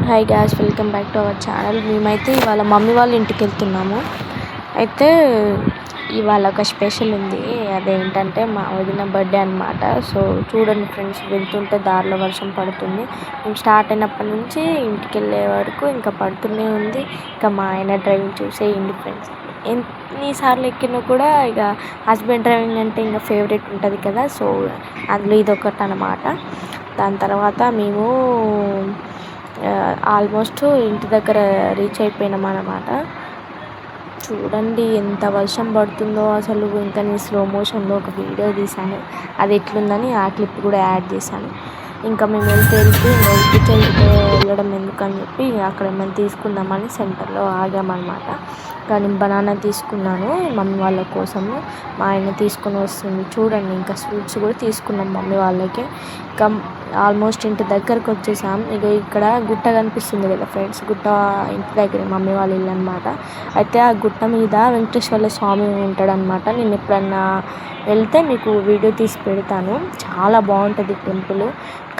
Hi gas, welcome back to our channel. మేమైతే ఇవాళ mummy వాళ్ళ ఇంటికి వెళ్తున్నాము. అయితే ఇవాళ ఒక స్పెషల్ ఉంది. అదేంటంటే మా వదిన బర్త్డే అనమాట. సో చూడండి ఫ్రెండ్స్, వెళ్తుంటే దారిలో వర్షం పడుతుంది. మేము స్టార్ట్ అయినప్పటి నుంచి ఇంటికి వెళ్ళే వరకు ఇంకా పడుతూనే ఉంది. ఇంకా మా ఆయన డ్రైవింగ్ చూసేయండి ఫ్రెండ్స్, ఎన్నిసార్లు ఎక్కినా కూడా ఇక హస్బెండ్ డ్రైవింగ్ అంటే ఇంకా ఫేవరెట్ ఉంటుంది కదా. సో అందులో ఇదొకటి అనమాట. దాని తర్వాత మేము ఆల్మోస్ట్ ఇంటి దగ్గర రీచ్ అయిపోయినాం అన్నమాట. చూడండి ఎంత వర్షం పడుతుందో అసలు. ఇంకా నేను స్లో మోషన్లో ఒక వీడియో తీశాను, అది ఎట్లుందని ఆ క్లిప్ కూడా యాడ్ చేశాను. ఇంకా మేము వెళ్తే వెళ్ళడం ఎందుకని చెప్పి అక్కడ ఏమైనా తీసుకుందామని సెంటర్లో ఆగామన్నమాట. కానీ బనానా తీసుకున్నాను మమ్మీ వాళ్ళ కోసము. మా ఆయన తీసుకొని వస్తుంది చూడండి. ఇంకా స్వీట్స్ కూడా తీసుకున్నాం మమ్మీ వాళ్ళకి. ఇంకా ఆల్మోస్ట్ ఇంటి దగ్గరకు వచ్చేసాం. ఇక ఇక్కడ గుట్ట కనిపిస్తుంది కదా ఫ్రెండ్స్, గుట్ట ఇంటి దగ్గర మమ్మీ వాళ్ళ ఇల్లు అనమాట. అయితే ఆ గుట్ట మీద వెంకటేశ్వర స్వామి ఉంటాడనమాట. నేను ఎప్పుడన్నా వెళ్తే మీకు వీడియో తీసి పెడతాను. చాలా బాగుంటుంది టెంపుల్.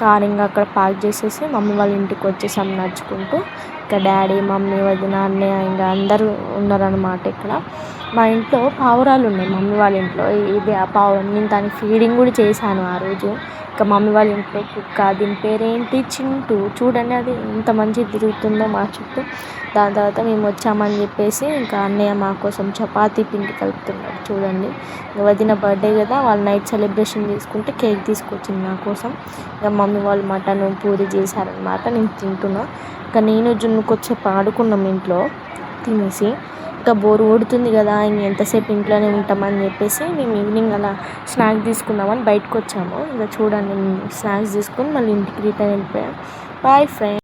కార్ ఇంకా అక్కడ పార్క్ చేసేసి మమ్మీ వాళ్ళ ఇంటికి వచ్చేసాం నడుచుకుంటూ. ఇంకా డాడీ, మమ్మీ, వదిన, అన్నయ్య ఇంకా అందరూ ఉన్నారనమాట. ఇక్కడ మా ఇంట్లో పావురాలు ఉన్నాయి మమ్మీ వాళ్ళ ఇంట్లో. ఇది ఆ పావురం, నేను దానికి ఫీడింగ్ కూడా చేశాను ఆ రోజు. ఇంకా మమ్మీ వాళ్ళ ఇంట్లో కుక్క, దీని పేరేంటి చింటూ. చూడండి అది ఎంత మంచిగా తిరుగుతుందో మా చుట్టూ. దాని తర్వాత మేము వచ్చామని చెప్పేసి ఇంకా అన్నయ్య మా కోసం చపాతీ పిండి కలుపుతున్నాడు చూడండి. వదిన బర్త్డే కదా, వాళ్ళు నైట్ సెలబ్రేషన్ చేసుకుంటే కేక్ తీసుకొచ్చింది నా కోసం. ఇక మమ్మీ వాళ్ళు మటన్ పూరి చేశారనమాట. నేను తింటున్నా. ఇంకా నేను జున్నుకొచ్చేపు ఆడుకున్నాం ఇంట్లో తినేసి. ఇంకా బోరు కొడుతుంది కదా, ఎంతసేపు ఇంట్లోనే ఉంటామని చెప్పేసి మేము ఈవినింగ్ అలా స్నాక్స్ తీసుకుందామని బయటకు వచ్చాము. ఇంకా చూడండి, స్నాక్స్ తీసుకొని మళ్ళీ ఇంటికి రిటర్న్ వెళ్ళిపోయాం. Bye friends.